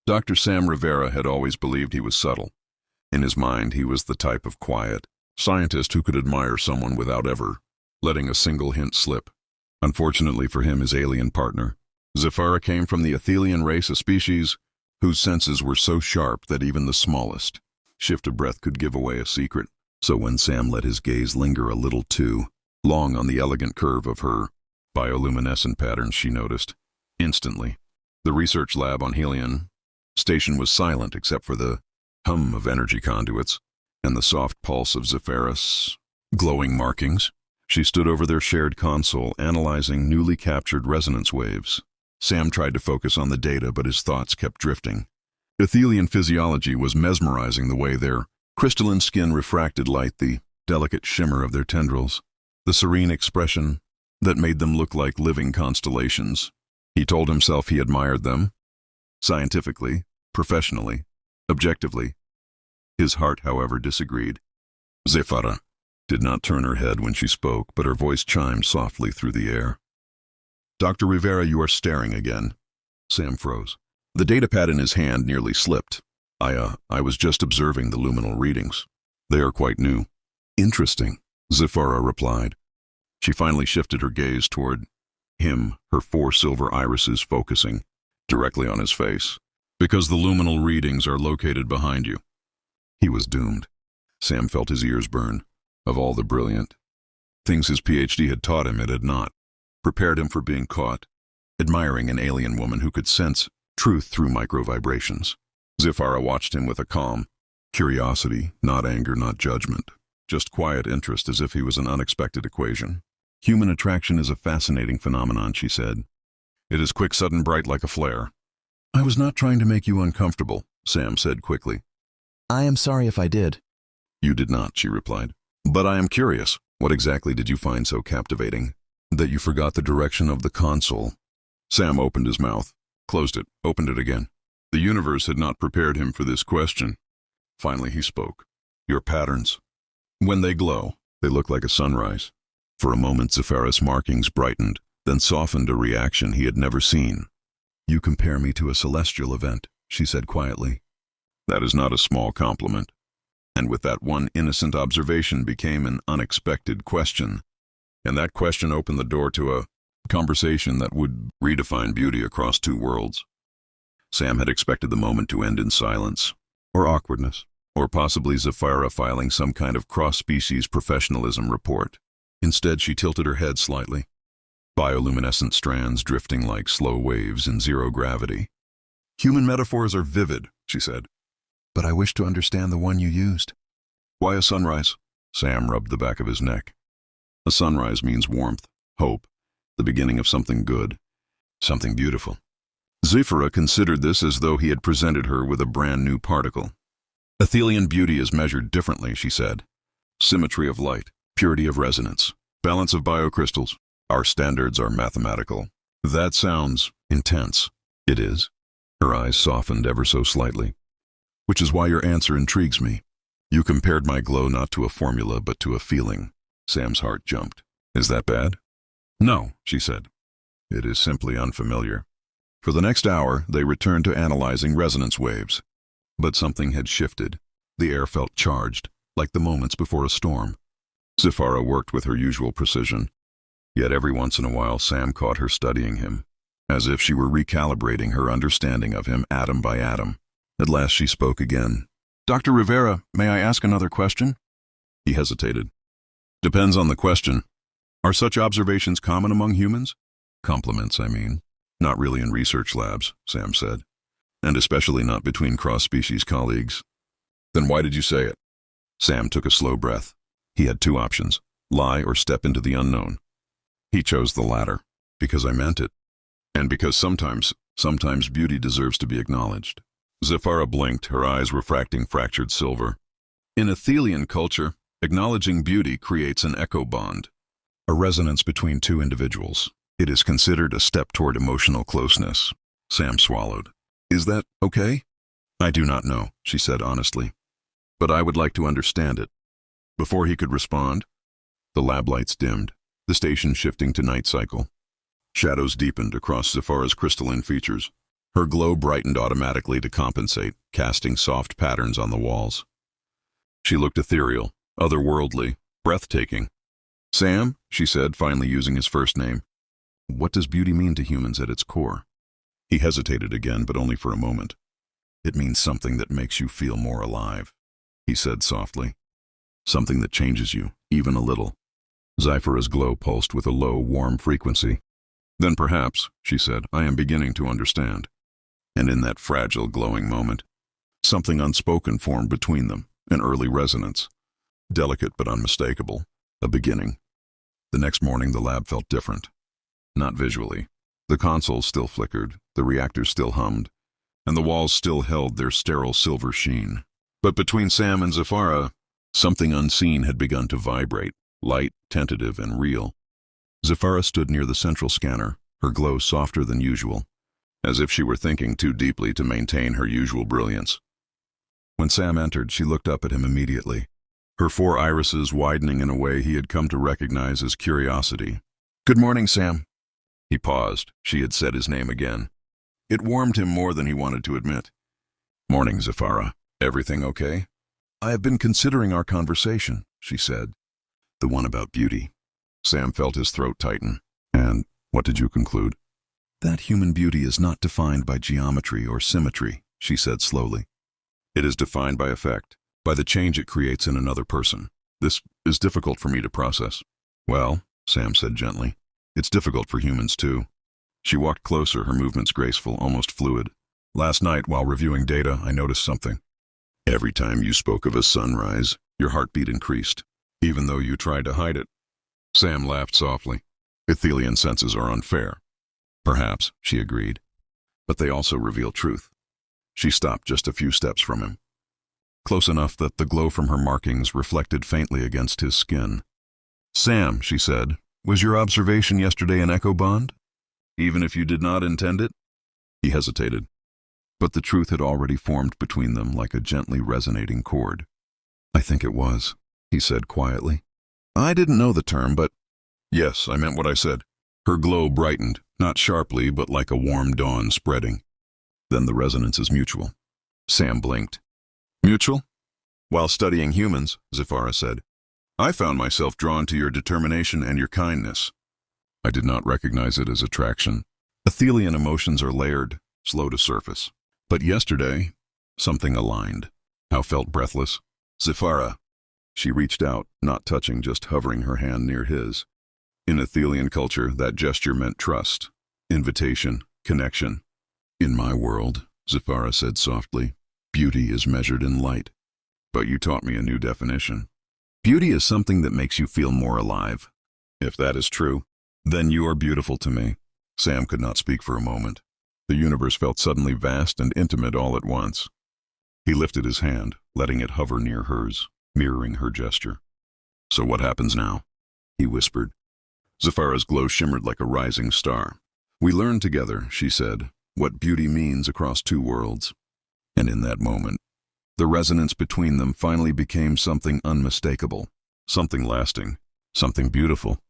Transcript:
Dr. Sam Rivera had always believed he was subtle. In his mind, he was the type of quiet scientist who could admire someone without ever letting a single hint slip. Unfortunately for him, his alien partner, Zyphara, came from the Aethelian race, a species whose senses were so sharp that even the smallest shift of breath could give away a secret. So when Sam let his gaze linger a little too long on the elegant curve of her bioluminescent patterns, she noticed instantly. The research lab on Aethelian station was silent except for the hum of energy conduits and the soft pulse of Zyphara's glowing markings. She stood over their shared console, analyzing newly captured resonance waves. Sam tried to focus on the data, but his thoughts kept drifting. Aethelian physiology was mesmerizing, the way their crystalline skin refracted light, the delicate shimmer of their tendrils, the serene expression that made them look like living constellations. He told himself he admired them, scientifically, professionally, objectively. His heart, however, disagreed. Zyphara did not turn her head when she spoke, but her voice chimed softly through the air. "Dr. Rivera, you are staring again." Sam froze. The datapad in his hand nearly slipped. I was just observing the luminal readings. They are quite new." "Interesting," Zyphara replied. She finally shifted her gaze toward him, her 4 silver irises focusing directly on his face. "Because the luminal readings are located behind you." He was doomed. Sam felt his ears burn. Of all the brilliant things his PhD had taught him, it had not prepared him for being caught, admiring an alien woman who could sense truth through micro-vibrations. Zyphara watched him with a calm curiosity, not anger, not judgment, just quiet interest, as if he was an unexpected equation. "Human attraction is a fascinating phenomenon," she said. "It is quick, sudden, bright like a flare." "I was not trying to make you uncomfortable," Sam said quickly. "I am sorry if I did." "You did not," she replied. "But I am curious. What exactly did you find so captivating that you forgot the direction of the console?" Sam opened his mouth, closed it, opened it again. The universe had not prepared him for this question. Finally he spoke. "Your patterns. When they glow, they look like a sunrise." For a moment Zyphara's markings brightened, then softened, a reaction he had never seen. "You compare me to a celestial event," she said quietly. "That is not a small compliment." And with that one innocent observation became an unexpected question. And that question opened the door to a conversation that would redefine beauty across 2 worlds. Sam had expected the moment to end in silence, or awkwardness, or possibly Zyphara filing some kind of cross-species professionalism report. Instead, she tilted her head slightly, bioluminescent strands drifting like slow waves in zero gravity. "Human metaphors are vivid," she said. "But I wish to understand the one you used." "Why a sunrise?" Sam rubbed the back of his neck. "A sunrise means warmth, hope, the beginning of something good, something beautiful." Zyphara considered this as though he had presented her with a brand new particle. "Aethelian beauty is measured differently," she said. "Symmetry of light, purity of resonance, balance of biocrystals. Our standards are mathematical." "That sounds intense." "It is." Her eyes softened ever so slightly. "Which is why your answer intrigues me. You compared my glow not to a formula, but to a feeling." Sam's heart jumped. "Is that bad?" "No," she said. "It is simply unfamiliar." For the next hour, they returned to analyzing resonance waves. But something had shifted. The air felt charged, like the moments before a storm. Zyphara worked with her usual precision. Yet every once in a while, Sam caught her studying him, as if she were recalibrating her understanding of him atom by atom. At last she spoke again. "Dr. Rivera, may I ask another question?" He hesitated. "Depends on the question. Are such observations common among humans?" "Compliments, I mean. Not really in research labs," Sam said. "And especially not between cross-species colleagues." "Then why did you say it?" Sam took a slow breath. He had 2 options, lie or step into the unknown. He chose the latter. "Because I meant it. And because sometimes beauty deserves to be acknowledged." Zyphara blinked, her eyes refracting fractured silver. "In Aethelian culture, acknowledging beauty creates an echo bond, a resonance between 2 individuals. It is considered a step toward emotional closeness." Sam swallowed. "Is that okay?" "I do not know," she said honestly. "But I would like to understand it." Before he could respond, the lab lights dimmed, the station shifting to night cycle. Shadows deepened across Zyphara's crystalline features. Her glow brightened automatically to compensate, casting soft patterns on the walls. She looked ethereal, otherworldly, breathtaking. "Sam," she said, finally using his first name, "what does beauty mean to humans at its core?" He hesitated again, but only for a moment. "It means something that makes you feel more alive," he said softly. "Something that changes you, even a little." Zyphara's glow pulsed with a low, warm frequency. "Then perhaps," she said, "I am beginning to understand." And in that fragile, glowing moment, something unspoken formed between them, an early resonance. Delicate but unmistakable, a beginning. The next morning the lab felt different. Not visually. The consoles still flickered, the reactors still hummed, and the walls still held their sterile silver sheen. But between Sam and Zyphara, something unseen had begun to vibrate, light, tentative, and real. Zyphara stood near the central scanner, her glow softer than usual, as if she were thinking too deeply to maintain her usual brilliance. When Sam entered, she looked up at him immediately, her four irises widening in a way he had come to recognize as curiosity. "Good morning, Sam." He paused. She had said his name again. It warmed him more than he wanted to admit. "Morning, Zyphara. Everything okay?" "I have been considering our conversation," she said. "The one about beauty." Sam felt his throat tighten. "And what did you conclude?" "That human beauty is not defined by geometry or symmetry," she said slowly. "It is defined by effect, by the change it creates in another person. This is difficult for me to process." "Well," Sam said gently, "it's difficult for humans too." She walked closer, her movements graceful, almost fluid. "Last night, while reviewing data, I noticed something. Every time you spoke of a sunrise, your heartbeat increased, even though you tried to hide it." Sam laughed softly. "Aethelian senses are unfair." "Perhaps," she agreed. "But they also reveal truth." She stopped just a few steps from him, close enough that the glow from her markings reflected faintly against his skin. "Sam," she said, "was your observation yesterday an echo bond? Even if you did not intend it?" He hesitated, but the truth had already formed between them like a gently resonating chord. "I think it was," he said quietly. "I didn't know the term, but—" "Yes, I meant what I said." Her glow brightened, not sharply, but like a warm dawn spreading. "Then the resonance is mutual." Sam blinked. "Mutual?" "While studying humans," Zyphara said, "I found myself drawn to your determination and your kindness. I did not recognize it as attraction. Aethelian emotions are layered, slow to surface. But yesterday, something aligned." How felt breathless. "Zyphara." She reached out, not touching, just hovering her hand near his. In Aethelian culture, that gesture meant trust, invitation, connection. "In my world," Zyphara said softly, "beauty is measured in light. But you taught me a new definition. Beauty is something that makes you feel more alive. If that is true, then you are beautiful to me." Sam could not speak for a moment. The universe felt suddenly vast and intimate all at once. He lifted his hand, letting it hover near hers, mirroring her gesture. "So what happens now?" he whispered. Zyphara's glow shimmered like a rising star. "We learn together," she said, "what beauty means across two worlds." And in that moment, the resonance between them finally became something unmistakable, something lasting, something beautiful.